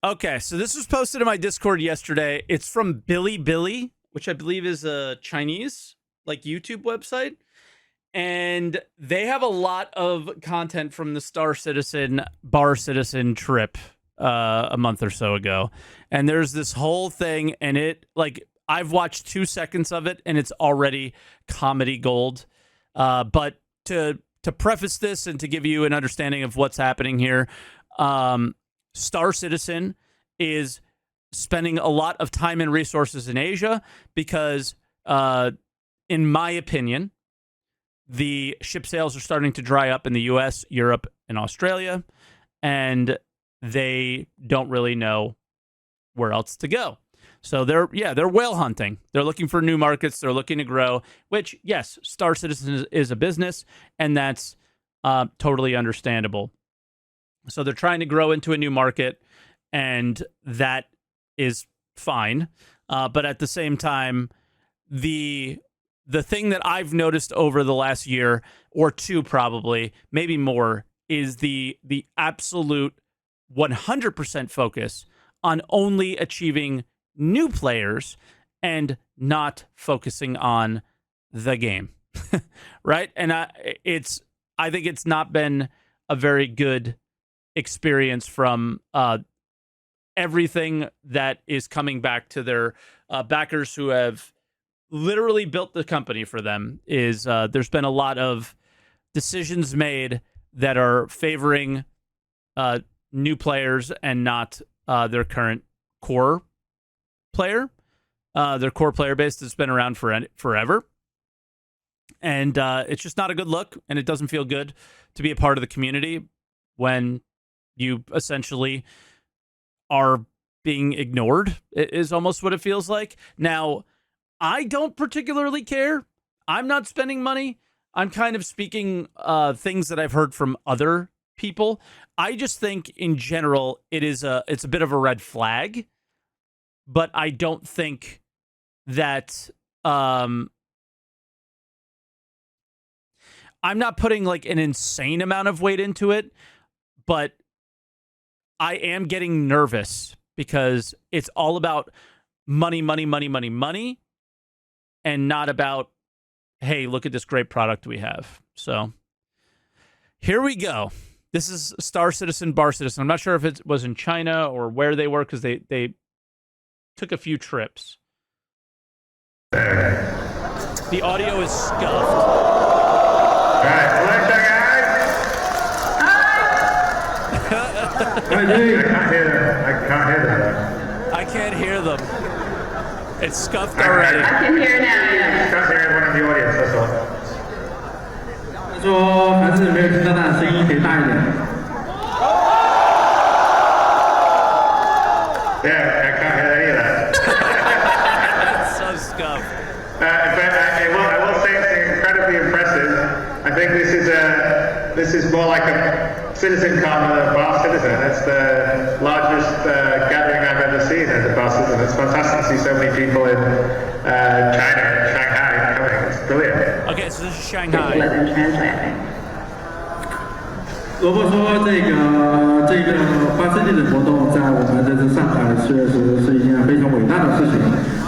Okay, so this was posted in my Discord yesterday. It's from Billy, which I believe is a Chinese like YouTube website. And they have a lot of content from the Star Citizen Bar Citizen trip a month or so ago. And there's this whole thing, and it like I've watched 2 seconds of it, and it's already comedy gold. But to preface this and to give you an understanding of what's happening here, Star Citizen is spending a lot of time and resources in Asia because, in my opinion, the ship sales are starting to dry up in the US, Europe, and Australia, and they don't really know where else to go. So they're whale hunting. They're looking for new markets. They're looking to grow, which, yes, Star Citizen is a business, and that's totally understandable. So they're trying to grow into a new market, and that is fine. But at the same time, the thing that I've noticed over the last year or two, probably, maybe more, is the absolute 100% focus on only achieving new players and not focusing on the game. Right? And I think it's not been a very good experience from everything that is coming back to their backers who have literally built the company for them. Is there's been a lot of decisions made that are favoring new players and not their current core player, their core player base that's been around forever. And it's just not a good look, and it doesn't feel good to be a part of the community when you essentially are being ignored, is almost what it feels like. Now, I don't particularly care. I'm not spending money. I'm kind of speaking things that I've heard from other people. I just think in general it's a bit of a red flag, but I don't think that I'm not putting like an insane amount of weight into it, but I am getting nervous because it's all about money, and not about, hey, look at this great product we have. So here we go. This is Star Citizen, Bar Citizen. I'm not sure if it was in China or where they were because they took a few trips. The audio is scuffed. All right, what's up, guys? I can't hear them. I can't hear them. It's scuffed already. I can hear now. I can't hear everyone in the audience, that's all. 他说还是没有听到他的声音，可以大一点。Yeah, I can't hear any of that. It's so scuffed. But I will say it's incredibly impressive. I think this is more like a citizen con than a bar citizen. It's the largest gathering I've ever seen as a bar citizen. It's fantastic to see so many people in China and Shanghai coming. It's brilliant. Okay, so this is Shanghai. 萝卜说这个发生地的活动在我们这上海确实是一件非常伟大的事情。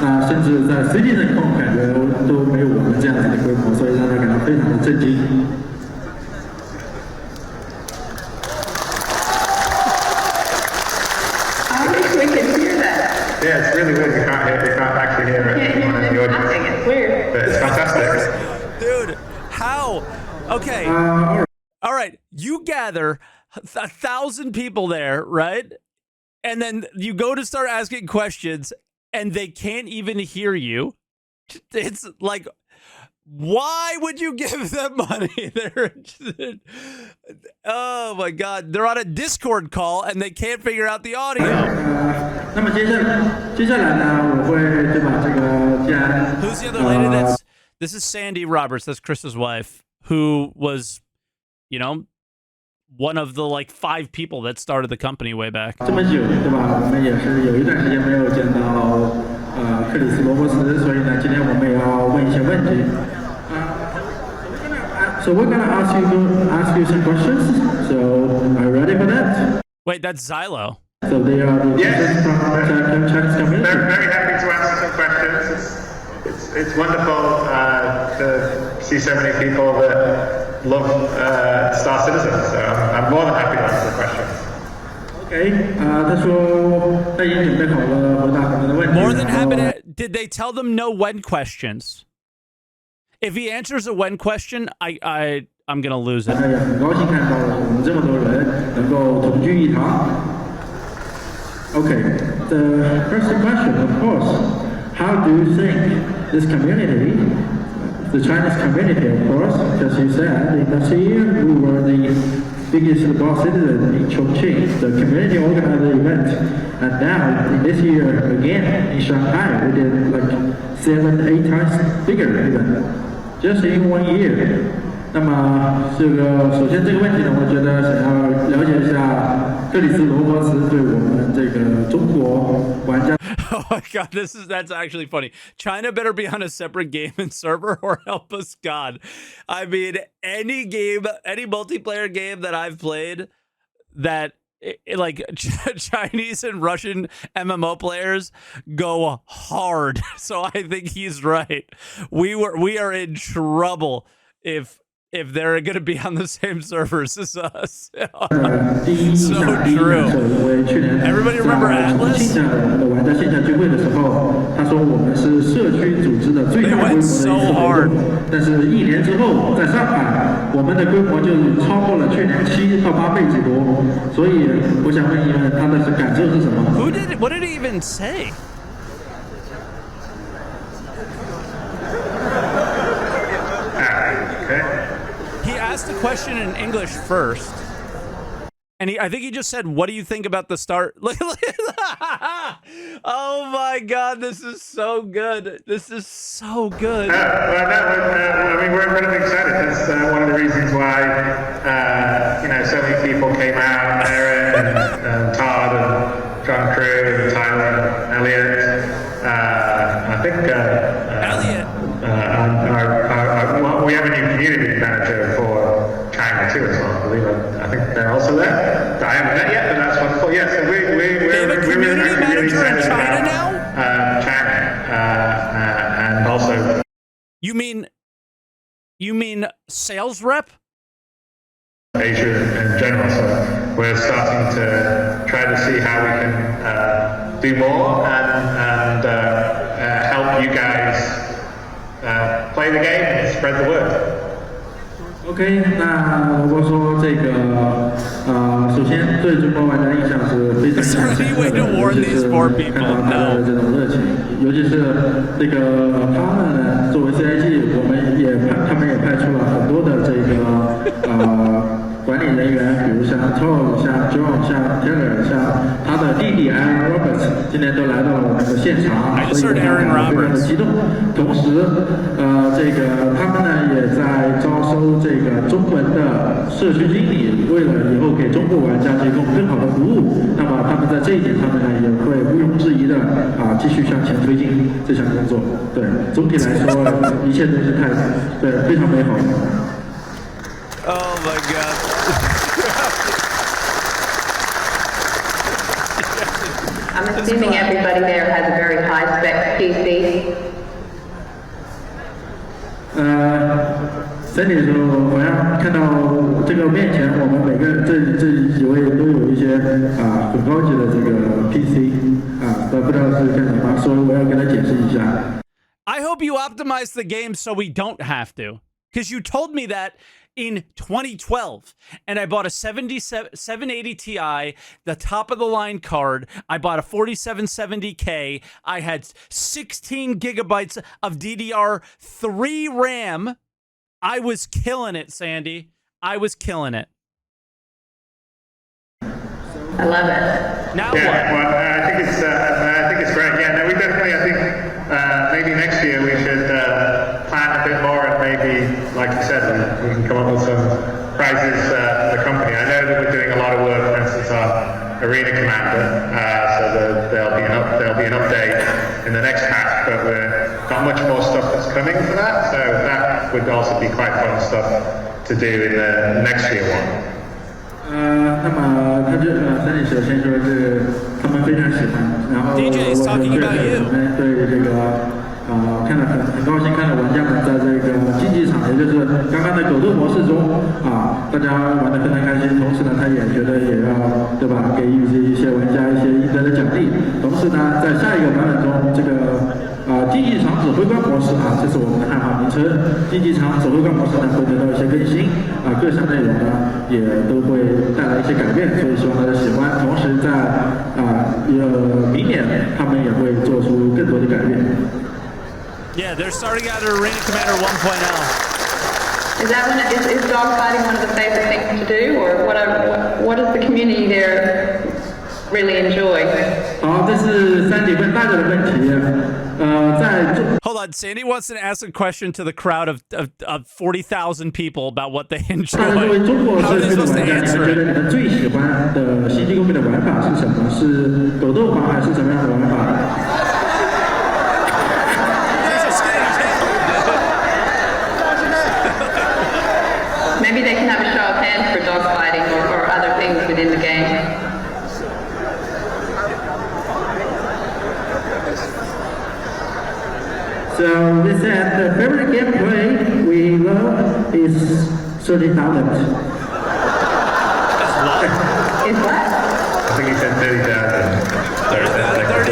那甚至在 CD 的空感觉都没有我们这样子的规模，所以让他感到非常的震惊。I wish we could hear that. Yeah, it's really weird. You can't actually hear anyone in the audience. It's weird. But it's fantastic. Dude, how? Okay. All right. You gather 1,000 people there, right? And then you go to start asking questions, and they can't even hear you. It's like, why would you give them money? Oh my God. They're on a Discord call, and they can't figure out the audio. 那么接下来呢，我会就把这个既然 Who's the other lady? This is Sandy Roberts. That's Chris's wife, who was, you know, one of the like 5 people that started the company way back. 这么久，对吧？我们也是有一段时间没有见到克里斯罗伯斯，所以呢，今天我们也要问一些问题。So we're gonna ask you some questions. So are you ready for that? Wait, that's Xylo. So they are the Yes. from Chinese community. Very happy to answer some questions. It's wonderful to see so many people that love Star Citizen. So I'm more than happy to answer the questions. OK，他说他已经准备好了回答我们的问题。 More than happy to. Did they tell them no when questions? If he answers a when question, I'm gonna lose it. 他也很高兴看到我们这么多人能够同聚一堂。Okay, the first question, of course, how do you think this community, the Chinese community, of course, as you said, in last year we were the biggest Star Citizen in Chongqing, the community organized the event, and now in this year again in Shanghai, we did like 7-8 times bigger event, just in 1 year. 那么这个首先这个问题呢，我觉得想要了解一下克里斯罗伯茨对我们这个中国玩家。Oh my god, that's actually funny. China better be on a separate game and server or help us God. I mean, any game, any multiplayer game that I've played that like Chinese and Russian MMO players go hard. So I think he's right. We are in trouble if they're going to be on the same servers as us. So true. Everybody remember Atlas? 玩在线下聚会的时候，他说我们是社区组织的最大规模的一次活动，但是1年之后，在上海，我们的规模就超过了去年7到8倍之多。所以我想问一问他的感受是什么 What did he even say? He asked the question in English first, and I think he just said, "What do you think about the start?" Oh my god, this is so good. This is so good. Well, no, I mean, we're incredibly excited. That's one of the reasons why, so many people came out, Aaron and Todd and John Crew and Tyler and Elliot. I think Elliot. we have a new community manager for China too as well. I believe I think they're also there. I haven't met yet, but that's wonderful. Yeah, so They have a community manager in China now? China, and also. You mean sales rep? Asia in general, so we're starting to try to see how we can do more and help you guys play the game and spread the word. OK， 那我说这个首先对中国玩家印象是非常深刻的，尤其是看到他的这种热情，尤其是这个他们呢，作为 CIG， 他们也派出了很多的这个管理人员，比如像 Todd、像 John、像 Taylor、像他的弟弟 Aaron Roberts， 今天都来到了我们的现场，所以非常的激动。同时，这个他们呢也在招收这个中文的社区经理，为了以后给中国玩家提供更好的服务。那么他们在这一点上面呢，也会毋庸置疑的继续向前推进这项工作。对，总体来说，一切都是非常美好。Oh my god. I'm assuming everybody there has a very high-spec PC. Sandy 说，好像看到这个面前，我们每个这几位都有一些很高级的这个 PC 不知道是干什么，所以我要跟他解释一下。I hope you optimize the game so we don't have to, because you told me that in 2012, and I bought a 780 Ti, the top of the line card. I bought a 4770K. I had 16 gigabytes of DDR3 RAM. I was killing it, Sandy. I was killing it. I love it. Now Yeah, what? well, I think it's great. Yeah, no, we definitely. I think maybe next year we should plan a bit more, and maybe, like you said, we can come up with some prizes for the company. I know that we're doing a lot of work, for instance, on Arena Commander, so there'll be an update in the next patch, but we've got much more stuff that's coming for that. So that would also be quite fun stuff to do in the next year one. 那么他就三里首先说是他们非常喜欢，然后我们对这个看了很高兴看到玩家们在这个竞技场，也就是刚刚的狗斗模式中大家玩得非常开心，同时呢他也觉得也要对吧给予一些玩家一些应得的奖励，同时呢在下一个版本中这个竞技场指挥官模式这是我们的汉化名称。竞技场指挥官模式呢会得到一些更新各项内容呢也都会带来一些改变，所以希望大家喜欢。同时在明年他们也会做出更多的改变。Yeah, they're starting out at Arena Commander 1.0. Is dogfighting one of the favorite things to do, or what does the community there really enjoy? 好，这是三姐问大家的问题。Hold on, Sandy wants to ask a question to the crowd of 40,000 people about what they enjoy. 作为中国 How are 社 they 区的 supposed 玩 to 家，你们 answer 觉得 it? 你们最喜欢的星际公民的玩法是什么？是狗斗法还是什么样的玩法？ Maybe they can have a show of hands for dogfighting or other things within the game. So they said the favorite gameplay we love is 30,000. Is what? I think he said 30,000.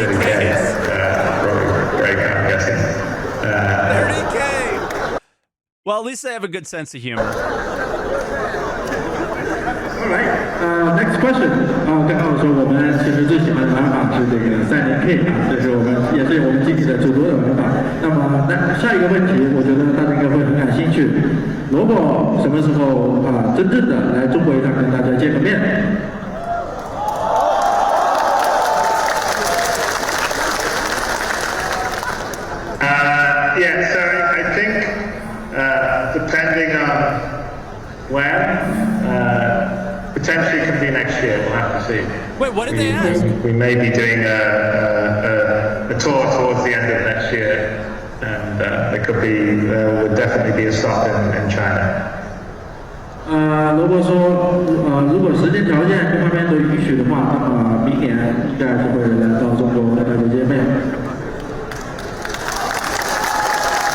30K. Probably great, I'm guessing. 30K. Well, at least they have a good sense of humor. Alright, next question. 刚刚我说我们其实最喜欢的玩法是这个30K 这是我们也是我们经历的最多的玩法。那么下一个问题，我觉得大家应该会很感兴趣。萝卜什么时候真正的来中国一趟跟大家见个面？ Yeah, so I think depending on when, potentially could be next year. We'll have to see. Wait, what did they ask? We may be doing a tour towards the end of next year, and there could be would definitely be a stop in China. 萝卜说，如果时间条件各方面都允许的话，那么明年应该是会来到中国和大家见面。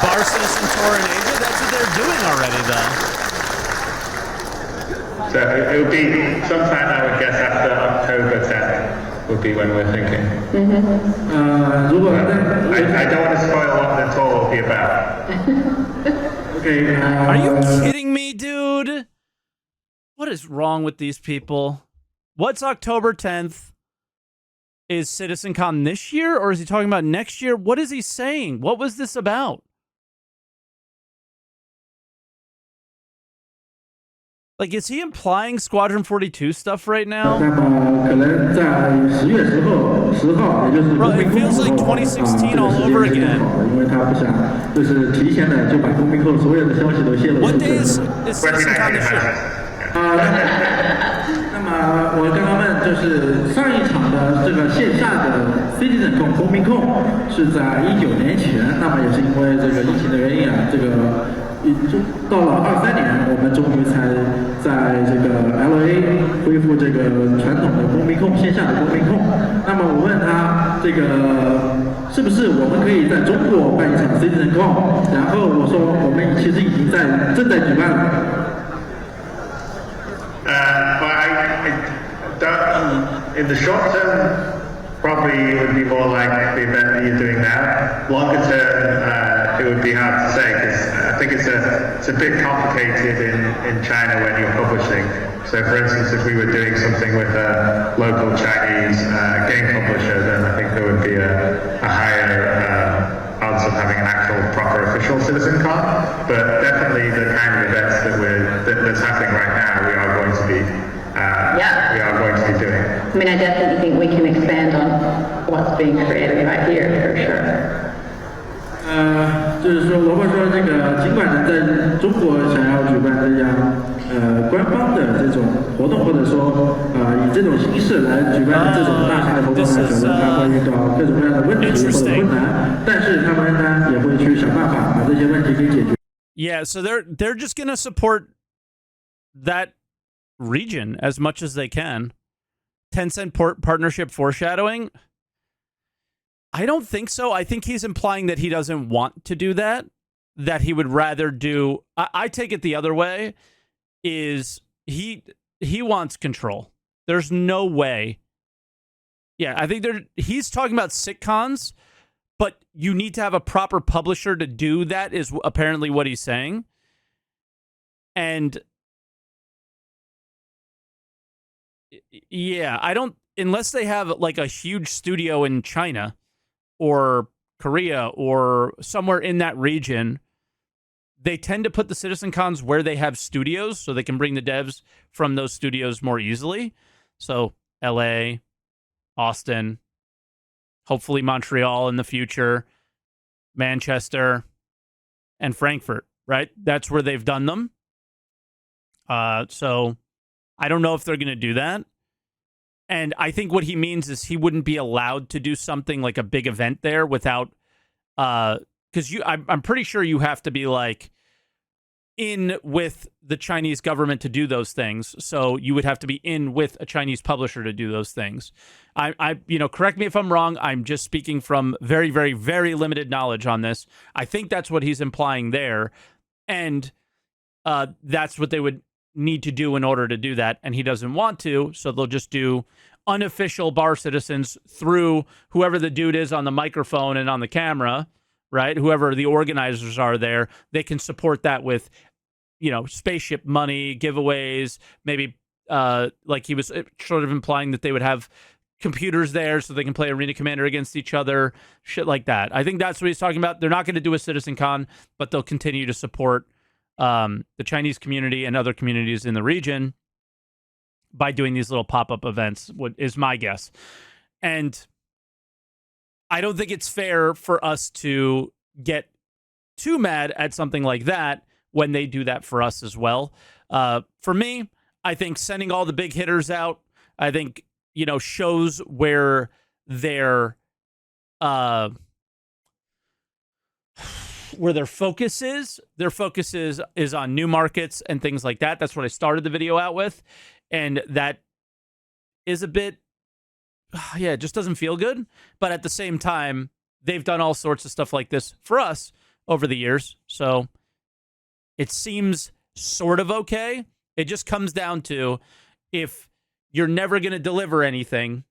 Bar Citizen Tour in Asia? That's what they're doing already, though. So it would be sometime, I would guess, after October 10th would be when we're thinking. 如果 I don't want to spoil what the tour will be about. OK， Are you kidding me, dude? What is wrong with these people? What's October 10th? Is CitizenCon this year, or is he talking about next year? What is he saying? What was this about? Like, is he implying Squadron 42 stuff right now? 那么可能在10月10号，也就是公民控的时候，这个时间是更好的，因为他不想就是提前的就把公民控所有的消息都泄露出 What 去。 day is CitizenCon this year? 那么我刚刚问，就是上一场的这个线下的 CitizenCon 公民控是在19年前，那么也是因为这个疫情的原因这个。 到了23年，我们终于才在这个 LA 恢复这个传统的公民控线下的公民控。那么我问他，这个是不是我们可以在中国办一场 CitizenCon？ 然后我说我们其实已经正在举办了。But I don't, in the short term, probably it would be more like the event that you're doing now. Longer term, it would be hard to say because I think it's a bit complicated in China when you're publishing. So, for instance, if we were doing something with a local Chinese game publisher, then I think there would be a higher odds of having an actual proper official CitizenCon. But definitely the kind of events that's happening right now, we are going to be doing. I mean, I definitely think we can expand on what's being created right here for sure. 就是说，萝卜说这个，尽管能在中国想要举办这样官方的这种活动，或者说以这种形式来举办这种大型的活动呢，可能他会遇到各种各样的问题或者困难，但是他们呢也会去想办法把这些问题给解决。Yeah, so they're just gonna support that region as much as they can. Tencent partnership foreshadowing? I don't think so. I think he's implying that he doesn't want to do that, that he would rather do... I take it the other way, is he wants control. There's no way. Yeah, I think he's talking about sitcoms, but you need to have a proper publisher to do that, is apparently what he's saying. And yeah, I don't, unless they have like a huge studio in China or Korea or somewhere in that region, they tend to put the citizen cons where they have studios so they can bring the devs from those studios more easily. So LA, Austin, hopefully Montreal in the future, Manchester, and Frankfurt, right? That's where they've done them. So I don't know if they're going to do that. And I think what he means is he wouldn't be allowed to do something like a big event there without, because I'm pretty sure you have to be like in with the Chinese government to do those things. So you would have to be in with a Chinese publisher to do those things. I correct me if I'm wrong. I'm just speaking from very, very, very limited knowledge on this. I think that's what he's implying there. And that's what they would need to do in order to do that, and he doesn't want to, so they'll just do unofficial bar citizens through whoever the dude is on the microphone and on the camera, right? Whoever the organizers are there, they can support that with, spaceship money, giveaways, maybe like he was sort of implying that they would have computers there so they can play Arena Commander against each other, shit like that. I think that's what he's talking about. They're not going to do a citizen con, but they'll continue to support the Chinese community and other communities in the region by doing these little pop-up events, what is my guess. And I don't think it's fair for us to get too mad at something like that when they do that for us as well. For me, I think sending all the big hitters out, I think, shows where their focus is. Their focus is on new markets and things like that. That's what I started the video out with. And that is a bit, it just doesn't feel good. But at the same time, they've done all sorts of stuff like this for us over the years. So it seems sort of okay. It just comes down to, if you're never going to deliver anything,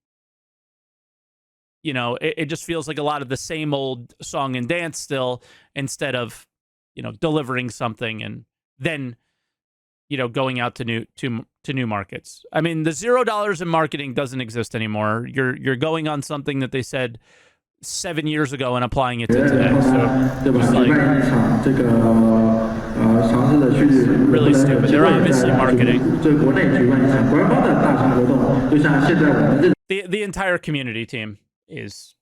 it just feels like a lot of the same old song and dance still, instead of, delivering something and then, going out to new markets. I mean, the $0 in marketing doesn't exist anymore. You're going on something that they said 7 years ago and applying it to today. So it was like really stupid. They're obviously marketing. The entire community team is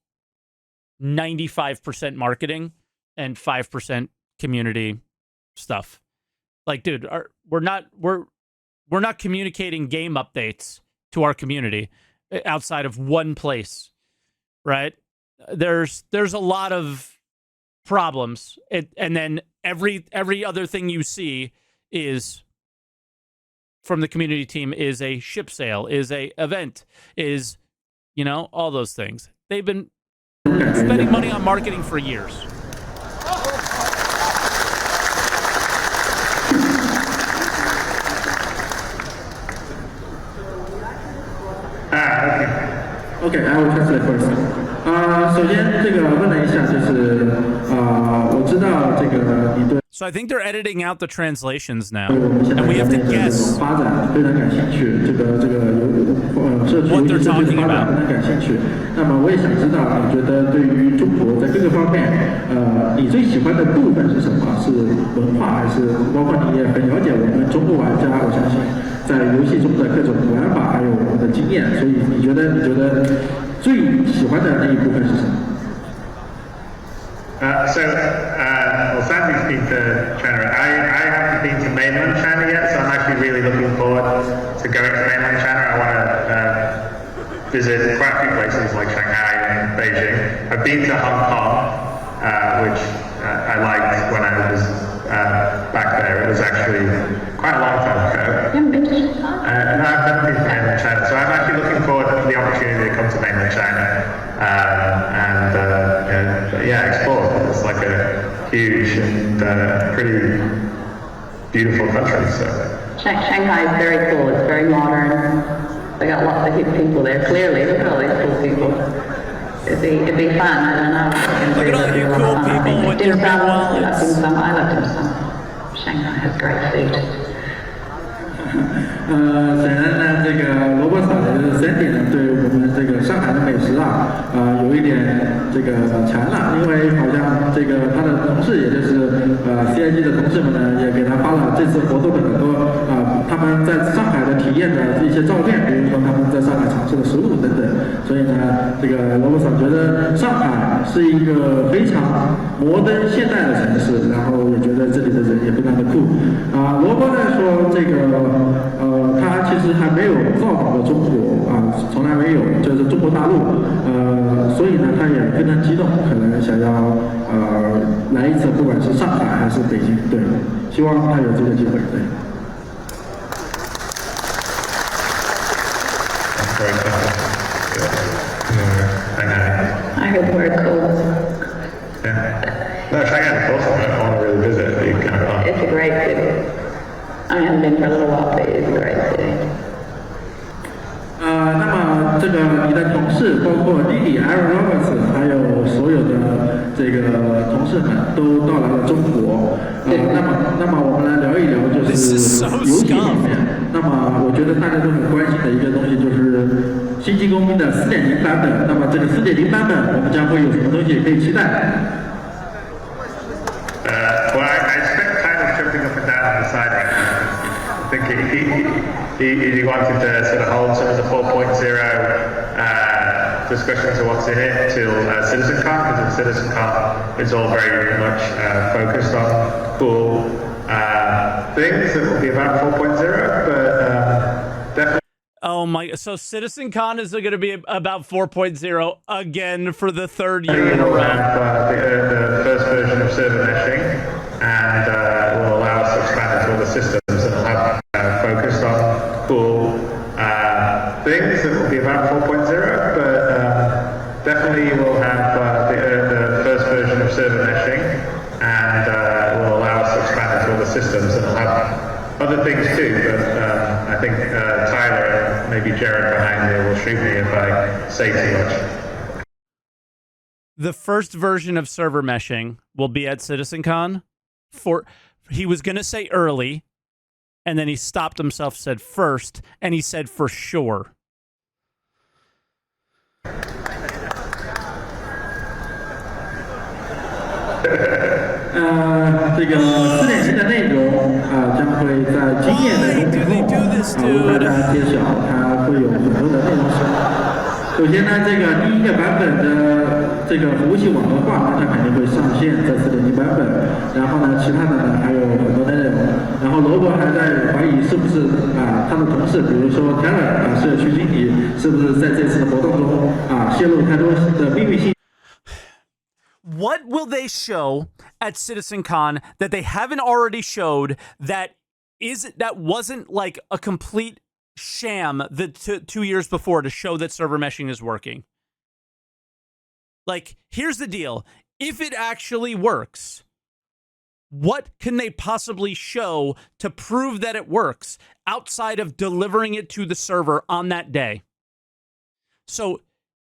95% marketing and 5% community stuff. Like, dude, we're not communicating game updates to our community outside of one place, right? There's a lot of problems, and then every other thing you see is from the community team is a ship sale, is a event, is all those things. They've been spending money on marketing for years. Okay, I will translate first. 首先，这个问了一下，我知道这个你对。So I think they're editing out the translations now, and we have to guess what they're talking about. 非常感兴趣。那么我也想知道，你觉得对于中国在各个方面，你最喜欢的部分是什么？是文化，还是包括你也很了解我们中国玩家？我相信在游戏中的各种玩法，还有我们的经验。所以你觉得最喜欢的那一部分是什么？ Well, Sandy's been to China. I haven't been to mainland China yet, so I'm actually really looking forward to going to mainland China. I want to visit quite a few places like Shanghai and Beijing. I've been to Hong Kong, which I liked when I was back there. It was actually quite a long time ago. You haven't been to Shanghai? No, I've never been to mainland China, so I'm actually looking forward to the opportunity to come to mainland China and explore. It's like a huge and pretty beautiful country. So Shanghai is very cool. It's very modern. They got lots of hip people there. Clearly, look at all these cool people. It'd be fun. I don't know. Look at all you cool people with their big wallets. I love dim sum. Shanghai has great food. 显然呢，这个萝卜嫂的 Sandy 呢，对我们这个上海的美食啊，有一点这个馋了，因为好像这个他的同事，也就是CIG 的同事们呢，也给他发了这次活动的很多他们在上海的体验的一些照片，比如说他们在上海尝试的食物等等。所以呢，这个萝卜嫂觉得上海是一个非常摩登现代的城市，然后也觉得这里的人也非常的酷。萝卜呢说这个他其实还没有造访过中国从来没有，就是中国大陆，所以呢，他也非常激动，可能想要来一次，不管是上海还是北京，对，希望他有这个机会，对。I heard the word cool. yeah, no, Shanghai is awesome. I want to really visit. But you can't. It's a great city. I haven't been for a little while, but it's a great city. 那么这个你的同事，包括弟弟 Aaron Roberts， 还有所有的这个同事们都到来了中国。那么我们来聊一聊就是游戏方面。那么我觉得大家都很关心的一个东西就是星际工兵的4.0版本。那么这个4.0版本，我们将会有什么东西可以期待Well, I expect Tyler's jumping up and down and deciding. I think he wanted to sort of hold some of the 4.0 discussions of what's in it till CitizenCon, because at CitizenCon it's all very much focused on cool things that will be about 4.0, but definitely. Oh my! So CitizenCon is going to be about 4.0 again for the third year in a row. The first version of server meshing, and it will allow us to expand into other systems and have focused on cool things that will be about 4.0, but definitely we'll have the first version of server meshing, and it will allow us to expand into other systems and have other things too, but I think Tyler and maybe Jared behind me will shoot me if I say too much. The first version of server meshing will be at CitizenCon. He was going to say early, and then he stopped himself, said first, and he said for sure. 这个4.0的内容将会在今年的公布后为大家揭晓，它会有很多的内容首先呢，这个第一个版本的这个服务器网络化，它肯定会上线在4.0版本。然后呢，其他的呢还有很多的内容。然后罗伯还在怀疑是不是他的同事，比如说 Taylor 社区经理，是不是在这次的活动中泄露太多的秘密信息。What will they show at CitizenCon that they haven't already showed that wasn't like a complete sham the 2 years before to show that server meshing is working? Like, here's the deal. If it actually works, what can they possibly show to prove that it works outside of delivering it to the server on that day? So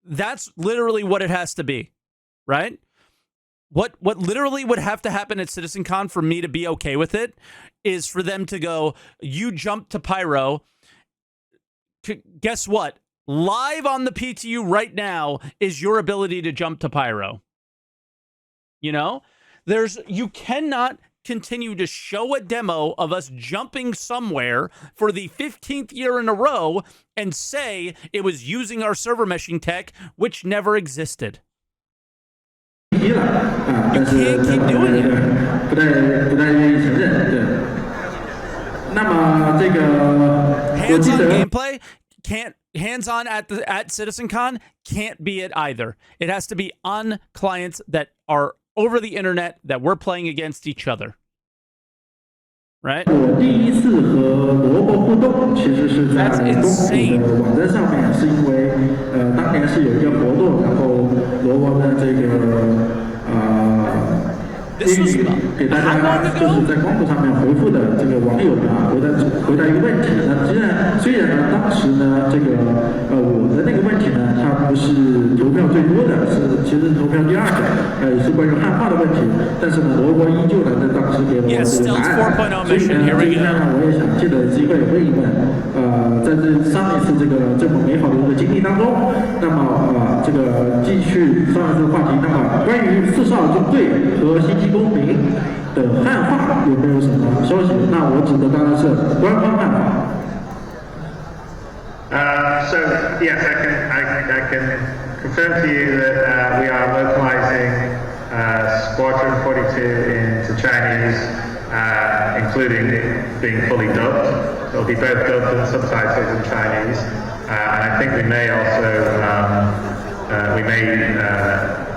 that's literally what it has to be, right? What literally would have to happen at CitizenCon for me to be okay with it is for them to go, you jump to Pyro. Guess what? Live on the PTU right now is your ability to jump to Pyro. You know? You cannot continue to show a demo of us jumping somewhere for the 15th year in a row and say it was using our server meshing tech, which never existed. 但是他们不太愿意承认，对。那么这个 hands-on gameplay hands-on at CitizenCon can't be it either. It has to be on clients that are over the internet that we're playing against each other. right? 我第一次和萝卜互动，其实是在 That's 东insane. 谷的网站上面，是因为当年是有一个活动，然后萝卜的这个This was 给大 how 家 long 就是 ago? 在光谱上面回复的这个网友呢，回答一个问题。那虽然呢，当时呢，这个我的那个问题呢，它不是投票最多的，其实是投票第2个，也是关于汉化的问题。但是呢，萝卜依旧呢在当时给了我这个答案。所以呢，这一呢，我也想借着机会问一问，在这上一次这个这么美好的一个经历当中，那么这个继续上一次话题，那么关于4少中队和星际公民的汉化有没有什么消息？那我指的当然是官方汉化。So yes, I can confirm to you that we are localizing SQ42 into Chinese, including it being fully dubbed. So it'll be both dubbed and subtitled in Chinese, and I think we may also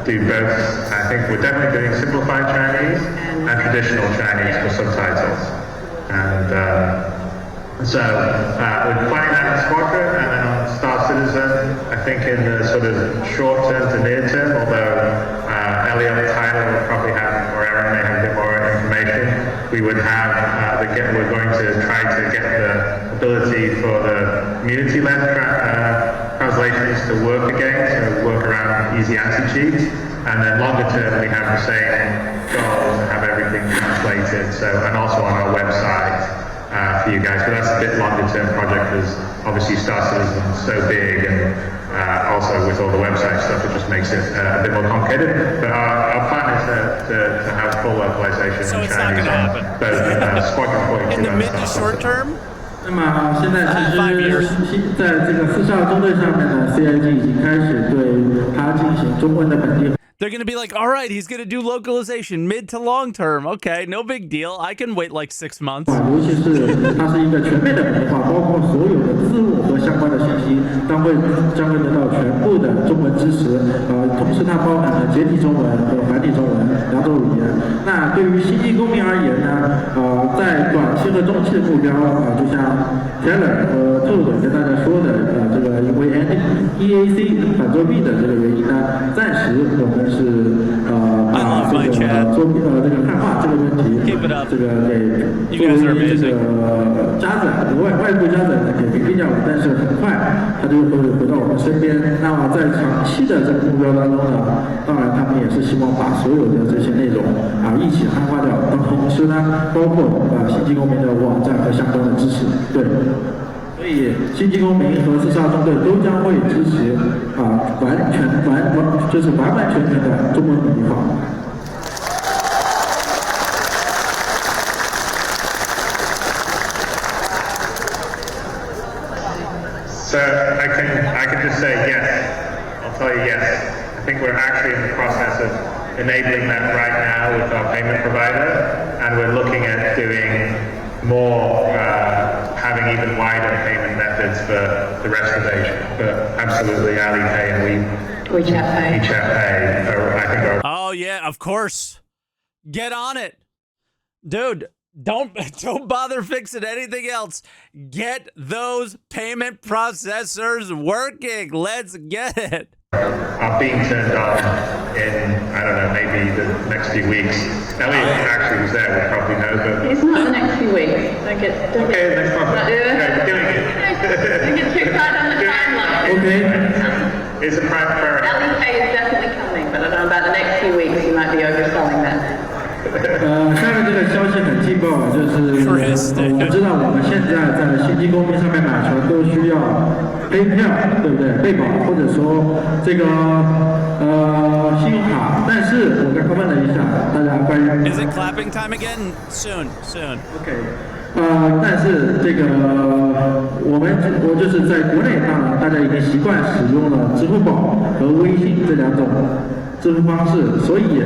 do both. I think we're definitely doing simplified Chinese and traditional Chinese for subtitles, and so we're planning that in Squadron, and then on Star Citizen, I think in the sort of short term to near term, although Elliot and Tyler will probably have, or Aaron may have a bit more information, we would have, we're going to try to get the ability for the community-led translations to work again, so work around easy answer sheets, and then longer term we have the same goal to have everything translated, so, and also on our website. For you guys, but that's a bit longer term project because obviously Star Citizen is so big, and also with all the website stuff it just makes it a bit more complicated, but our plan is to have full localization So in it's not Chinese gonna happen. on both SQ42 In the and mid to Star short Citizen. term? 那么现在其 5 years. 实在这个4少中队上面呢 ，CIG 已经开始对它进行中文的本地。They're going to be like, all right, he's going to do localization mid to long term. Okay, no big deal. I can wait like 6 months. 尤其是它是一个全面的本地化，包括所有的字幕和相关的信息将会得到全部的中文支持。同时它包含了简体中文和繁体中文2种语言。那对于新际公民而言呢，在短期和中期的目标就像 Taylor 和 Toad 跟大家说的，这个因为 EAC 反作弊的这个原因呢，暂时我们是把这个这个汉化这个问题，这个给作为这个加载外部加载呢给屏蔽掉了，但是很快它就会回到我们身边。那么在长期的这个目标当中呢，当然他们也是希望把所有的这些内容一起汉化掉，同时呢，包括星际公民的网站和相关的支持，对。所以，星际公民和4少中队都将会支持就是完完全全的中文本地化。So I can just say yes. I'll tell you yes. I think we're actually in the process of enabling that right now with our payment provider, and we're looking at doing more, having even wider payment methods for the rest of Asia. But absolutely, Alipay and WeChat Pay I think are. Oh yeah, of course. Get on it, dude. Don't bother fixing anything else. Get those payment processors working. Let's get it. Are being turned on in, I don't know, maybe the next few weeks. Elliot actually was there, we probably know, but... It's not the next few weeks. Okay, next month. Okay, we're doing it. Don't get too tight on the timeline. OK。 It's a prime priority. LEK is definitely coming, but I don't know about the next few weeks. You might be overselling that. 下面这个消息很劲爆，就是我们知道我们现在在星际公民上面买船都需要背票，对不对？备保或者说这个信用卡，但是我刚刚问了一下大家关于 Is it clapping time again? Soon. OK， 但是这个我就是在国内上，大家已经习惯使用了支付宝和微信这2种支付方式，所以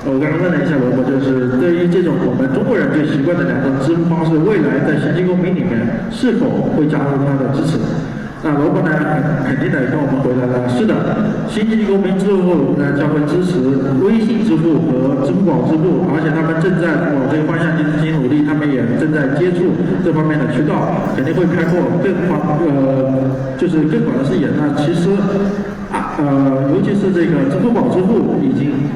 我刚刚问了一下萝卜，就是对于这种我们中国人最习惯的2种支付方式，未来在星际公民里面是否会加入它的支持？那萝卜呢，肯定的跟我们回答了，是的，新经济公民支付呢将会支持微信支付和支付宝支付，而且他们正在往这个方向进行努力，他们也正在接触这方面的渠道，肯定会开拓就是更广的视野。那其实尤其是这个支付宝支付已经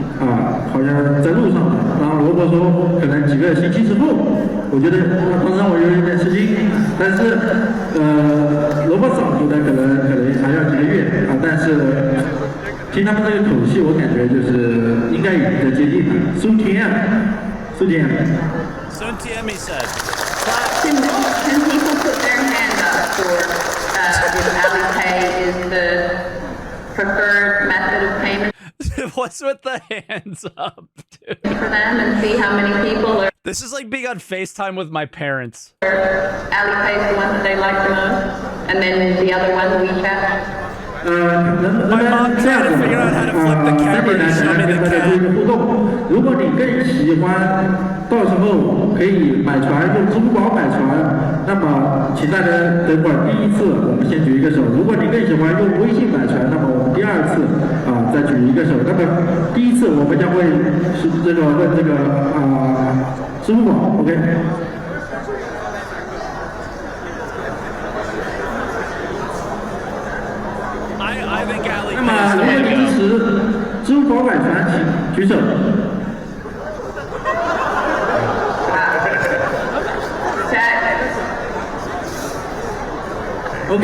好像在路上了。然后萝卜说可能几个星期之后，我觉得当时让我有一点吃惊，但是萝卜早觉得可能还要几个月但是听他们这个口气，我感觉就是应该已经在接近了。苏天he said. Can people put their hand up for if Alipay is the preferred method of payment What's with the hands up, dude? for them and see how many people are This is like being on FaceTime with my parents. Alipay is the one that they like the most, and then the other one WeChat. My mom tried to figure out how to flip the camera to show me the cat. 互动，如果你更喜欢，到时候可以买船用支付宝买船，那么请大家等会儿第一次我们先举一个手。如果你更喜欢用微信买船，那么我们第二次再举一个手。那么第一次我们将会是问这个支付宝 ，OK。I think Ali 那么如果你支持支付宝买船，请举手。OK。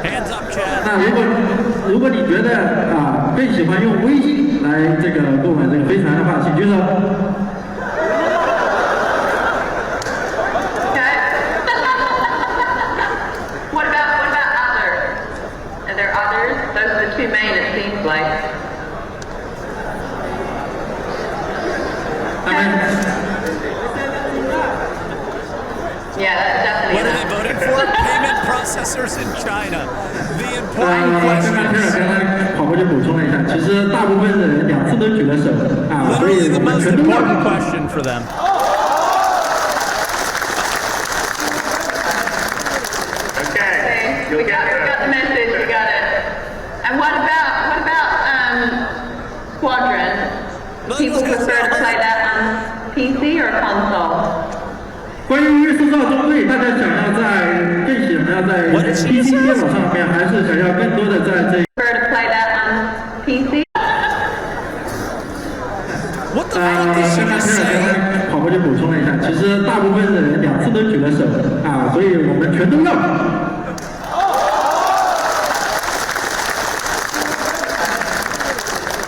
hands up, Chad. 那如果你觉得更喜欢用微信来这个购买这个飞船的话，请举手。What about others? Are there others? Those are the two main, it seems like. 他们 Yeah, that's definitely What are they enough. voting for? Payment processors in China. The 刚 important 刚 questions. 跑过去补充了一下，其实大部分的人2次都举了手所 Literally 以 the 我们 most 全都要 important question for them. Okay, We got the message, we got it. And what about Squadron? People prefer to play that on PC or console? 关于月四号中队，大家想要更喜欢要在 PC 电脑上面，还是想要更多的在这 Prefer to play that on PC? What the fuck did she 刚 just say? 刚跑过去补充了一下，其实大部分的人2次都举了手所以我们全都要。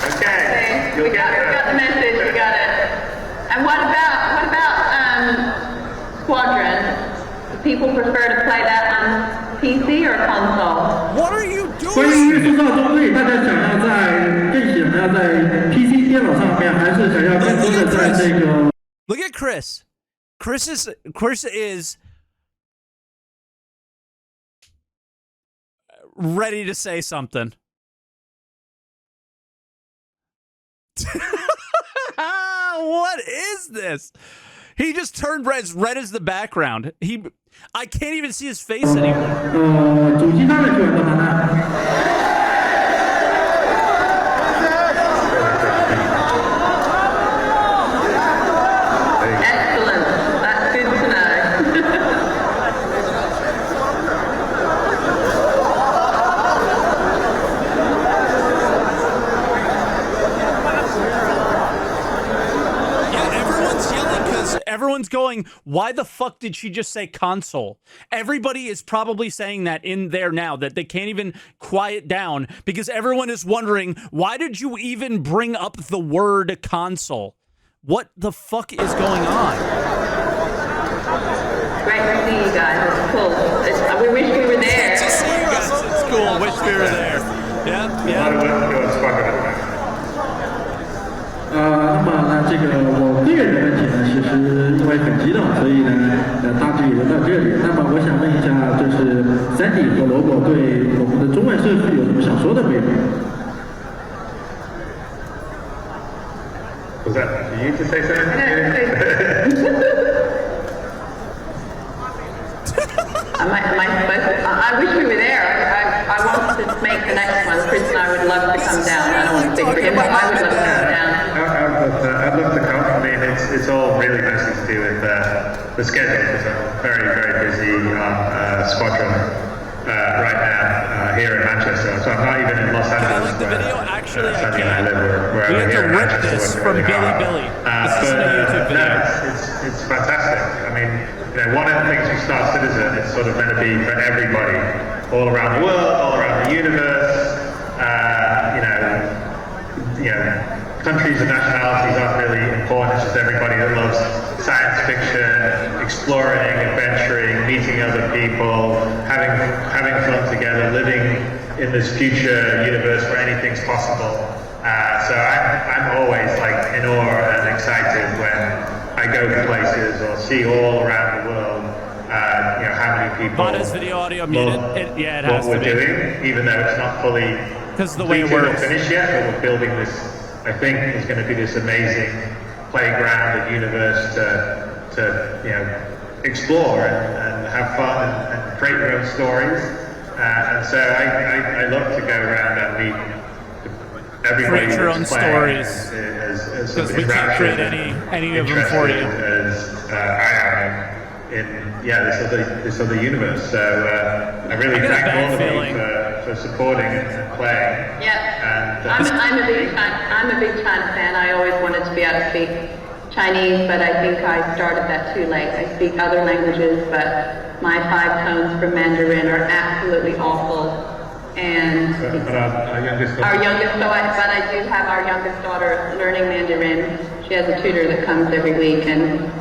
okay, We got the message, we got it. And what about Squadron? Do people prefer to play that on PC or console? What are you 关于 doing? 月四号中队，大家想要更喜欢要在 PC 电脑上面，还是想要更多的在这个 Look at Chris. Chris is ready to say something. What is this? He just turned red as the background. I can't even see his face anymore. 主机上面选的呢？ Excellent. That's good to know. Yeah, everyone's yelling because everyone's going, why the fuck did she just say console? Everybody is probably saying that in there now, that they can't even quiet down because everyone is wondering, why did you even bring up the word console? What the fuck is going on? Great to see you guys. It's cool. We wish we were there. To see you guys at school. Wish we were there. Yeah, a lot of yeah. work to do on Squadron. 那么呢，这个我个人的问题呢，其实因为很激动，所以呢，大致也就到这里。那么我想问一下，就是Sandy和萝卜对我们的中文社区有什么想说的没有？ Was that you to say something? I wish we were there. I want to make the next one. Chris and I would love to come down. I don't want to speak for him, but I would love to come down. I'd love to come. I mean, it's all really mostly to do with the schedule because I'm very, very busy on Squadron right now here in Manchester. So I'm not even in Los Angeles. I like the video. Actually, I Sandy and I live. We're We over have here to in rip Manchester this working from really Billy hard. Billy. This isn't a YouTube video. No, it's fantastic. I mean, one of the things with Star Citizen is sort of meant to be for everybody, all around the world, all around the universe. Countries and nationalities aren't really important. It's just everybody that loves science fiction, exploring, adventuring, meeting other people, having fun together, living in this future universe where anything's possible. So I'm always like in awe and excited when I go to places or see all around the world. How many people Vada's video audio muted. It has what to we're be. doing, even though it's not fully Because the way it completed or works. finished yet, but we're building this. I think is going to be this amazing playground and universe to explore and have fun and create your own stories. And so I love to go around and meet everybody. Create your own that's playing stories. as Because we can't create any of them for you. as I am in this other universe. So I really I get a thank bad all of feeling. you for supporting and playing. Yeah, And I'm a big China fan. I always wanted to be able to speak Chinese, but I think I started that too late. I speak other languages, but my 5 tones for Mandarin are absolutely awful. And but our youngest but I do have our youngest daughter learning Mandarin. She has a tutor that comes every week, and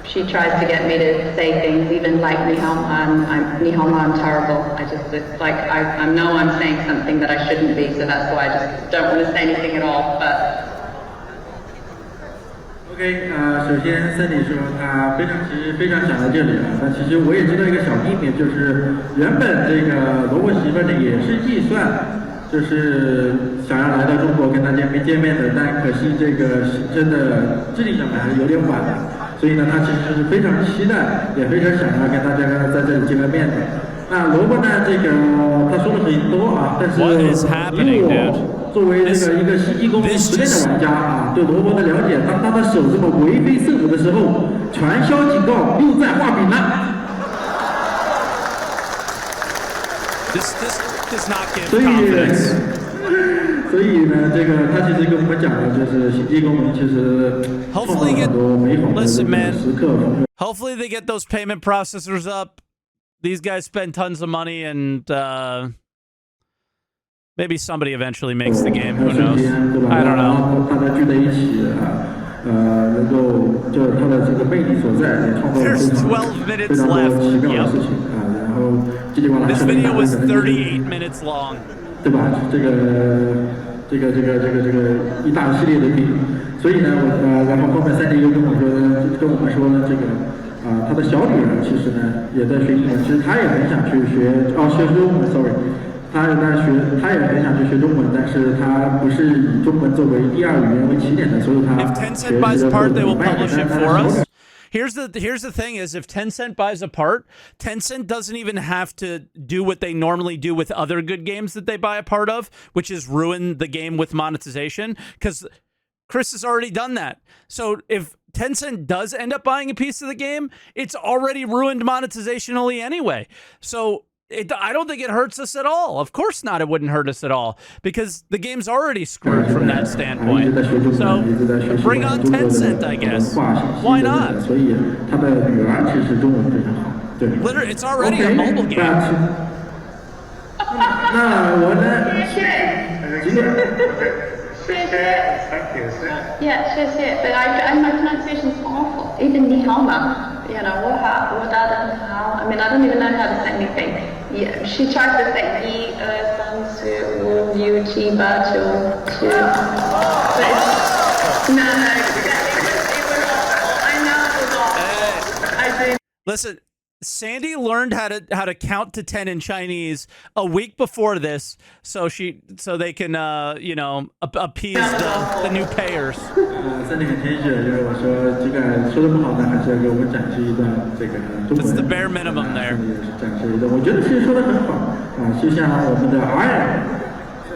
she tries to get me to say things, even like ni hao ma, I'm terrible. It's like I know I'm saying something that I shouldn't be, so that's why I just don't want to say anything at all. But OK，首先森迪说他非常想来这里啊，但其实我也知道一个小秘密，就是原本这个萝卜媳妇呢也是计算，就是想要来到中国跟他见面的，但可惜这个时针的制定上面还是有点晚了，所以呢，他其实是非常期待，也非常想要跟大家在这里见个面的。那萝卜呢，这个他说了很多啊，但是以我作为这个一个星际公民实践的玩家啊，对萝卜的了解，当他的手这么为非圣母的时候，传销警告又在画饼了。This does not give confidence. 所以呢，这个他其实跟我们讲的就是星际公民其实创造了很多美好的时刻。Hopefully they get those payment processors up. These guys spend tons of money, and maybe somebody eventually makes the game. Who knows? I don't know. 大家聚在一起啊，能够就是它的这个魅力所在，也创造了非常多奇妙的事情啊。然后叽里呱啦。This video was 38 minutes long. 对吧？这个一大系列的电影，所以呢，然后后面3D又跟我们说呢，这个他的小女儿其实呢也在学英文，其实她也很想去学中文 ，sorry， 她也很想去学中文，但是她不是以中文作为第2语言为起点的，所以她学习的过程慢一点，但她小女。Here's the thing is, if Tencent buys a part, Tencent doesn't even have to do what they normally do with other good games that they buy a part of, which is ruin the game with monetization, because Chris has already done that. So if Tencent does end up buying a piece of the game, it's already ruined monetizationally anyway. So I don't think it hurts us at all. Of course not, it wouldn't hurt us at all, because the game's already screwed from that standpoint. So bring on Tencent, I guess. Why not? Literally, it's already a mobile game. 那我呢？Yeah, 谢谢. But my pronunciation is awful. Even ni hao ma, I mean, I don't even know how to say anything. Yeah, she tries to say yi, san, su, yu, chi, ba, chu, chu. No, it was awful. I know it was awful. I do. Listen, Sandy learned how to count to 10 in Chinese a week before this, so they can appease the new payers. Sandy 很谦虚，就是我说这个说的不好呢，还是要给我们展示一段这个中文。That's the bare minimum there. 展示一段，我觉得其实说的很好啊，就像我们的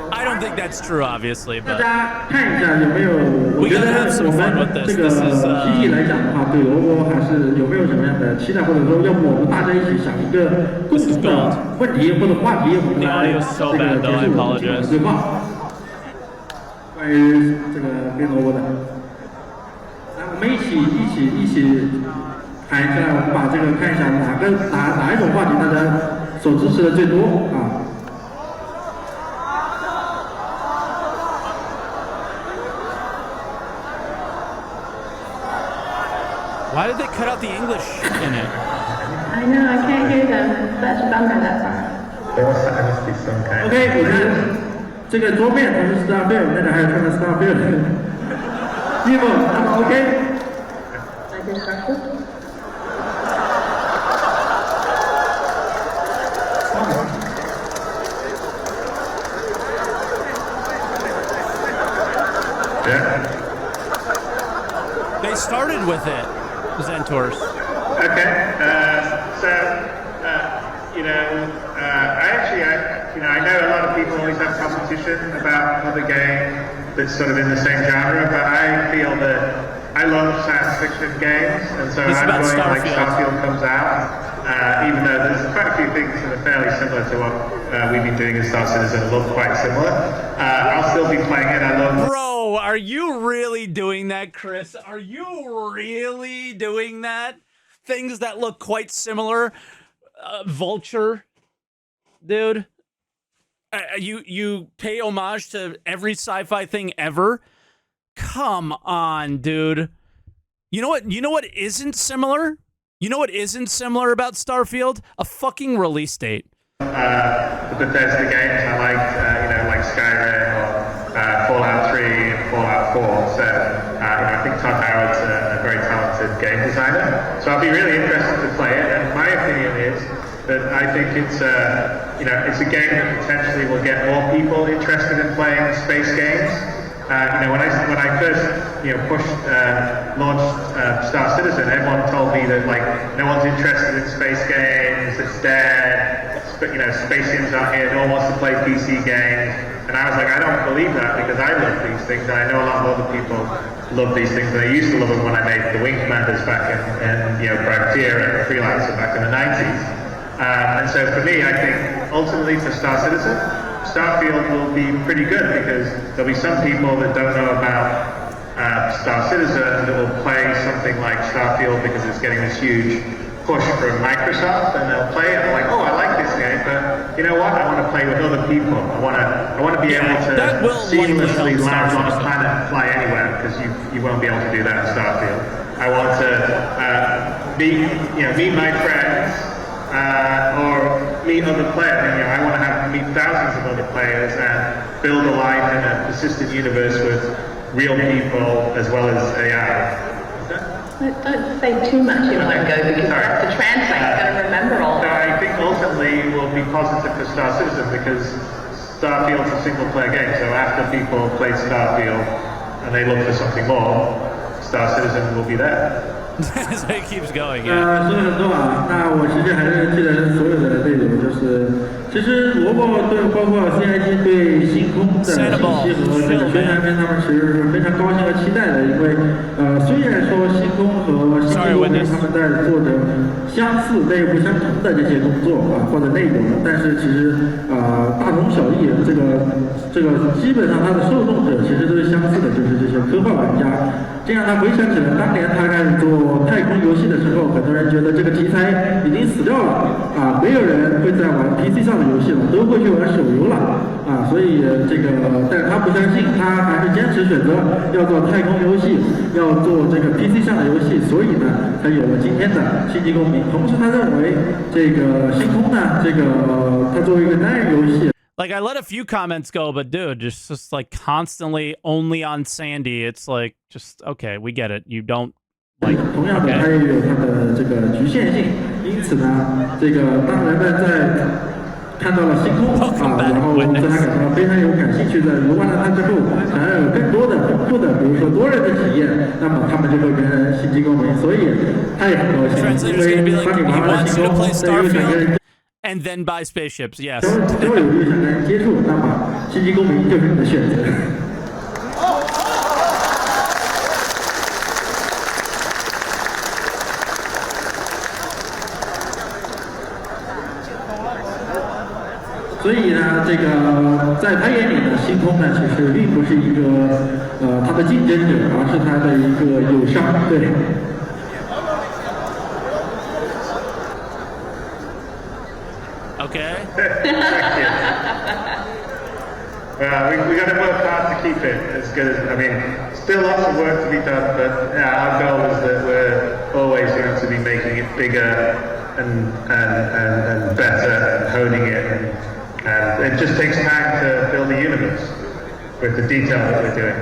I don't think that's true, obviously, 大 but 家看一下有没有？我 we 觉 gotta 得 have some 我 fun 们 with this. 这个 This is 集体来讲的话，对萝卜还是有没有什么样的期待，或者说要不我们大家一起想一个共同的问题或者话题，我们来 The audio is so 这个 bad, 结 though. I 束我们 apologize. 的对话。关于这个编萝卜的，来，我们一起谈一下，我们把这个看一下哪一种话题大家所支持的最多啊？ why did they cut out the English in it? I know, I can't hear them. Such a bummer, that part. There must be some kind of... OK， 你看这个桌面它是 Starfield， 那个还有穿的 Starfield 衣服，那么 OK。 I hear Starfield. Yeah. They started with it, Zentors. Okay. I know a lot of people always have competition about another game that's sort of in the same genre, but I feel that I love science fiction games, and so This is I'm about going like Starfield. Starfield comes out, even though there's quite a few things that are fairly similar to what we've been doing in Star Citizen that look quite similar. I'll still be playing it. I love. Bro, are you really doing that, Chris? Are you really doing that? Things that look quite similar. Vulture, dude. You pay homage to every sci-fi thing ever. Come on, dude. You know what? You know what isn't similar? You know what isn't similar about Starfield? A fucking release date. The Bethesda games I liked, like Skyrim or Fallout 3 and Fallout 4. So I think Todd Howard's a very talented game designer. So I'll be really interested to play it. And my opinion is that I think it's a game that potentially will get more people interested in playing space games. When I first launched Star Citizen, everyone told me that no one's interested in space games, it's dead, space games aren't here, no one wants to play PC games. And I was like, I don't believe that, because I love these things, and I know a lot of other people love these things, and I used to love them when I made the Wing Commanders back in Privateer and Freelancer back in the 90s. And so for me, I think ultimately for Star Citizen, Starfield will be pretty good, because there'll be some people that don't know about Star Citizen that will play something like Starfield because it's getting this huge push from Microsoft, and they'll play it and like, oh, I like this game, but you know what? I want to play with other people. I want to be able to seamlessly land on a planet and fly anywhere, because you won't be able to do that in Starfield. I want to meet my friends. Or meet other players. I want to meet thousands of other players and build a life in a persistent universe with real people as well as AI. Don't say too much in one go, because the translate's going to remember all that. I think ultimately it will be positive for Star Citizen, because Starfield's a single player game, so after people play Starfield and they look for something more, Star Citizen will be there. So it keeps going, yeah. 说了很多啊，那我其实还是记得所有的内容，就是其实萝卜对包括 CIG 对星空的信息和这个宣传片，他们其实是非常高兴和期待的，因为虽然说星空和星际工程他们在做着相似但又不相同的这些工作啊或者内容，但是其实大同小异，这个基本上它的受众者其实都是相似的，就是这些科幻玩家。这样他回想起来，当年他开始做太空游戏的时候，很多人觉得这个题材已经死掉了啊，没有人会再玩 PC 上的游戏了，都会去玩手游了啊，所以但是他不相信，他还是坚持选择要做太空游戏，要做这个 PC 上的游戏，所以呢，才有了今天的星际公民。同时，他认为这个星空呢，它作为一个单人游戏。Like, I let a few comments go, but dude, just like constantly only on Sandy. It's like, just, okay, we get it. You don't like 同样的，它也有它的这个局限性，因此呢，这个当人们在看到了星空然后对它感到非常有感兴趣的游玩了它之后，想要有更多的丰富的，比如说多人的体验，那么他们就会跟星际公民，所以他也很高兴，因为当你玩完了星空，再又想跟人。And then buy spaceships, yes. 交友又想跟人接触，那么星际公民就是你的选择。所以呢，这个在他眼里呢，星空呢其实并不是一个他的竞争者，而是他的一个友商，对。Okay. We got to work hard to keep it as good as. I mean, still lots of work to be done, but our goal is that we're always going to be making it bigger and better and honing it. And it just takes time to build the universe with the detail that we're doing.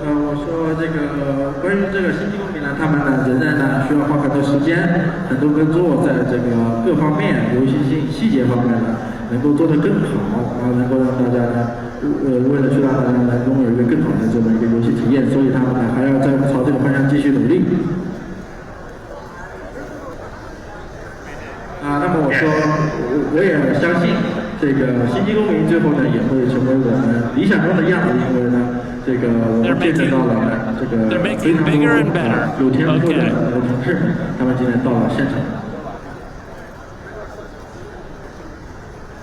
我说这个关于这个星际公民呢，他们呢仍然呢需要花很多时间、很多工作，在这个各方面、游戏性细节方面呢，能够做得更好，能够让大家呢，为了去让大家能拥有一个更好的这么一个游戏体验，所以他们呢还要在朝这个方向继续努力。那么我说，我也相信这个星际公民最后呢也会成为我们理想中的样子，因为呢。这个我们见证到了这个非常多有天赋的同事们，他们今天到了现场。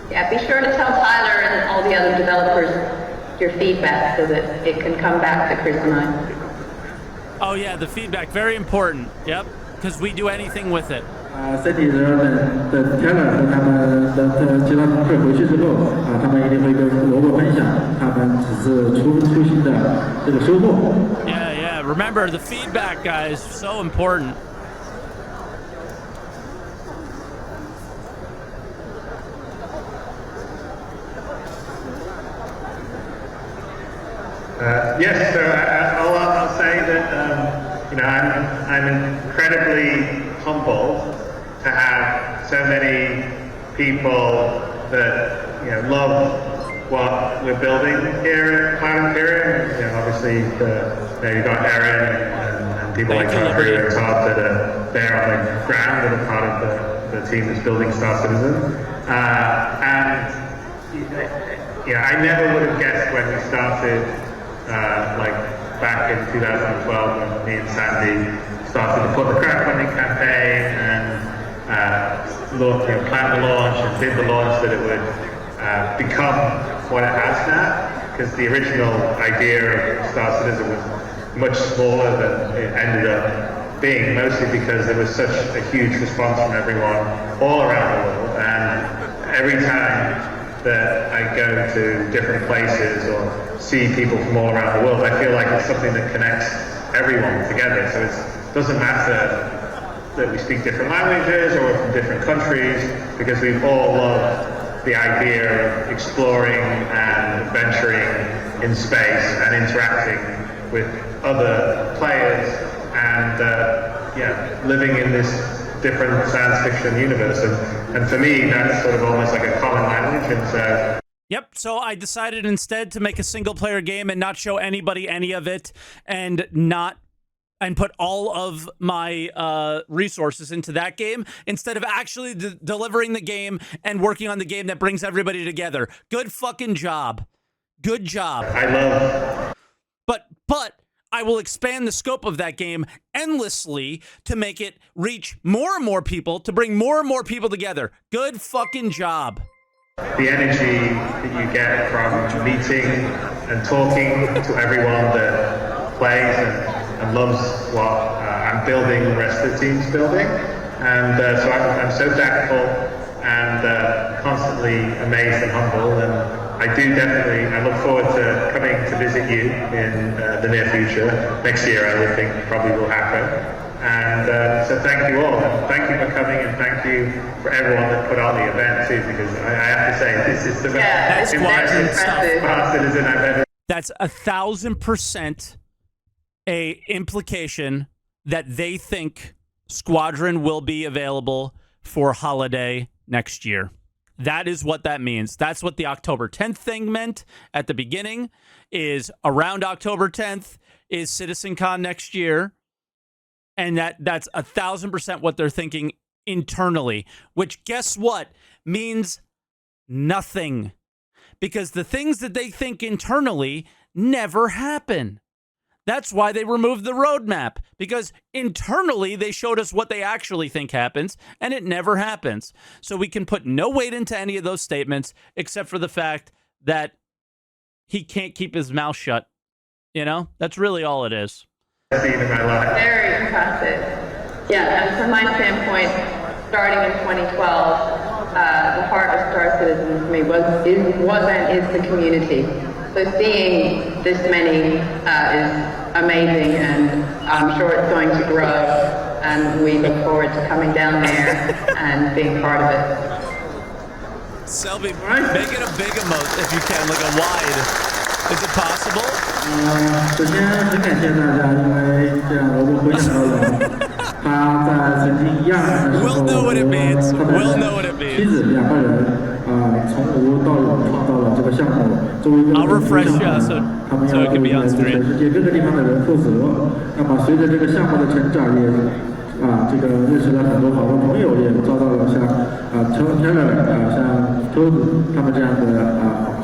Yeah, be sure to tell Tyler and all the other developers your feedback so that it can come back to Chris and I. Oh yeah, the feedback, very important. Yep, because we do anything with it. Cindy 的 Taylor 和他们的其他同事回去之后他们一定会跟萝卜分享他们只是初心的这个收获。Yeah. Remember the feedback, guys, so important. Yes, so I'll say that I'm incredibly humbled to have so many people that love what we're building here at Cloud Imperium. Obviously, you've got Aaron and people like Todd and Todd that are there on the ground that are part of the team that's building Star Citizen. I never would have guessed when we started, back in 2012 when me and Sandy started to put the crowdfunding campaign and plan the launch and did the launch, that it would become what it has now, because the original idea of Star Citizen was much smaller than it ended up being, mostly because there was such a huge response from everyone all around the world. And every time that I go to different places or see people from all around the world, I feel like it's something that connects everyone together. So it doesn't matter that we speak different languages or we're from different countries, because we all love the idea of exploring and adventuring in space and interacting with other players and living in this different science fiction universe. And for me, that's sort of almost like a common language. And so Yep, so I decided instead to make a single-player game and not show anybody any of it, and put all of my resources into that game instead of actually delivering the game and working on the game that brings everybody together. Good fucking job. Good job. I love. But I will expand the scope of that game endlessly to make it reach more and more people, to bring more and more people together. Good fucking job. The energy that you get from meeting and talking to everyone that plays and loves what I'm building, the rest of the team's building. And so I'm so thankful and constantly amazed and humbled. And I look forward to coming to visit you in the near future. Next year, I would think probably will happen. And so thank you all. Thank you for coming, and thank you for everyone that put on the event too, because I have to say, this is the most impressive Star Citizen I've ever. That's 1,000% a implication that they think Squadron will be available for holiday next year. That is what that means. That's what the October 10th thing meant at the beginning, is around October 10th is CitizenCon next year. And that's 1,000% what they're thinking internally, which guess what? Means nothing. Because the things that they think internally never happen. That's why they removed the roadmap, because internally they showed us what they actually think happens, and it never happens. So we can put no weight into any of those statements, except for the fact that he can't keep his mouth shut. You know, that's really all it is. Scene in my life. Very impressive. Yeah, and from my standpoint, starting in 2012, the heart of Star Citizen for me was and is the community. So seeing this many is amazing, and I'm sure it's going to grow, and we look forward to coming down there and being part of it. Selby, make it a big emote if you can, like a wide. Is it possible? 首先很感谢大家，因为这样我回想到了他在曾经1、2年的时候， We'll know what it means. We'll know what it 妻 means. 子2个人从无到有创造了这个项目，作为一个 I'll refresh you 项 so 目，他们 so 要 it 对 can be on 全 screen. 世界各个地方的人负责。那么随着这个项目的成长，也这个认识了很多好多朋友，也招到了像Taylor 像周子他们这样的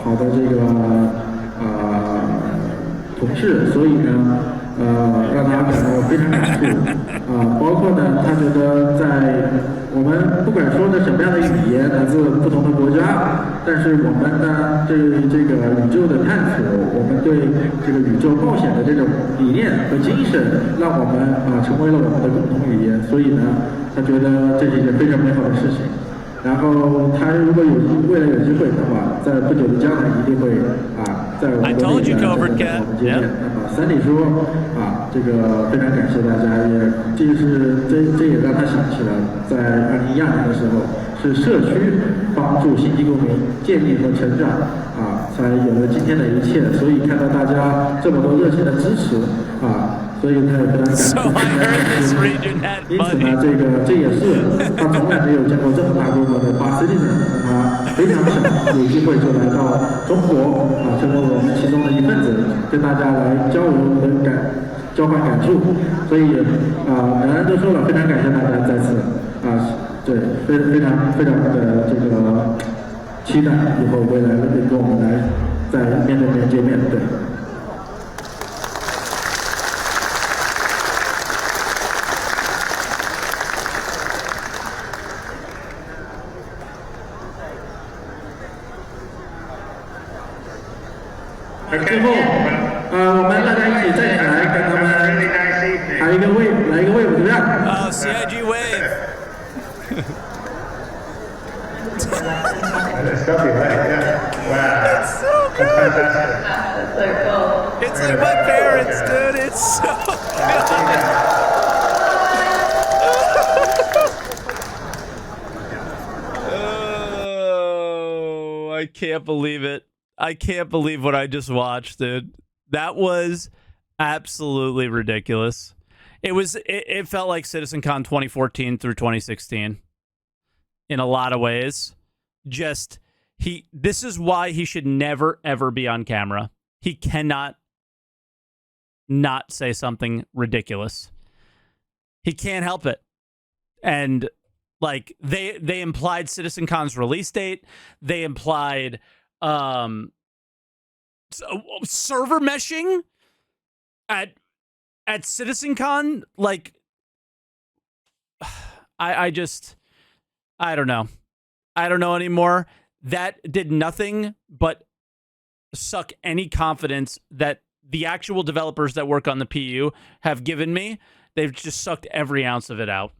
好的这个同事，所以呢，让他感到非常感触包括呢，他觉得在我们不管说的什么样的语言，来自不同的国家，但是我们呢，对这个宇宙的探索，我们对这个宇宙冒险的这种理念和精神，让我们成为了我们的共同语言。所以呢，他觉得这是一件非常美好的事情。然后他如果未来有机会的话，在不久的将来一定会在我们的我们见面。那么Sandy说这个非常感谢大家，这也让他想起了在2012年的时候，是社区帮助星际公民建立和成长才有了今天的一切。所以看到大家这么多热情的支持所以他也非常感谢。因此呢，这也是他从来没有见过这么大规模的Citizen，他非常想有机会就来到中国成为我们其中的一份子，跟大家来交流和交换感触。所以两人都说了，非常感谢大家再次对，非常的这个期待以后未来能跟我们来在面对面见面。对。最后，我们大家一起站起来，跟他们来一个 wave， 怎么样？CIG wave. Stuff your leg, yeah. Wow. It's so good. That's so cool. It's like my parents, dude. It's so good. Oh, I can't believe it. I can't believe what I just watched, dude. That was absolutely ridiculous. It felt like CitizenCon 2014 through 2016 in a lot of ways. This is why he should never ever be on camera. He cannot not say something ridiculous. He can't help it. And like they implied CitizenCon's release date. They implied server meshing at CitizenCon. Like I don't know. I don't know anymore. That did nothing but suck any confidence that the actual developers that work on the PU have given me. They've just sucked every ounce of it out.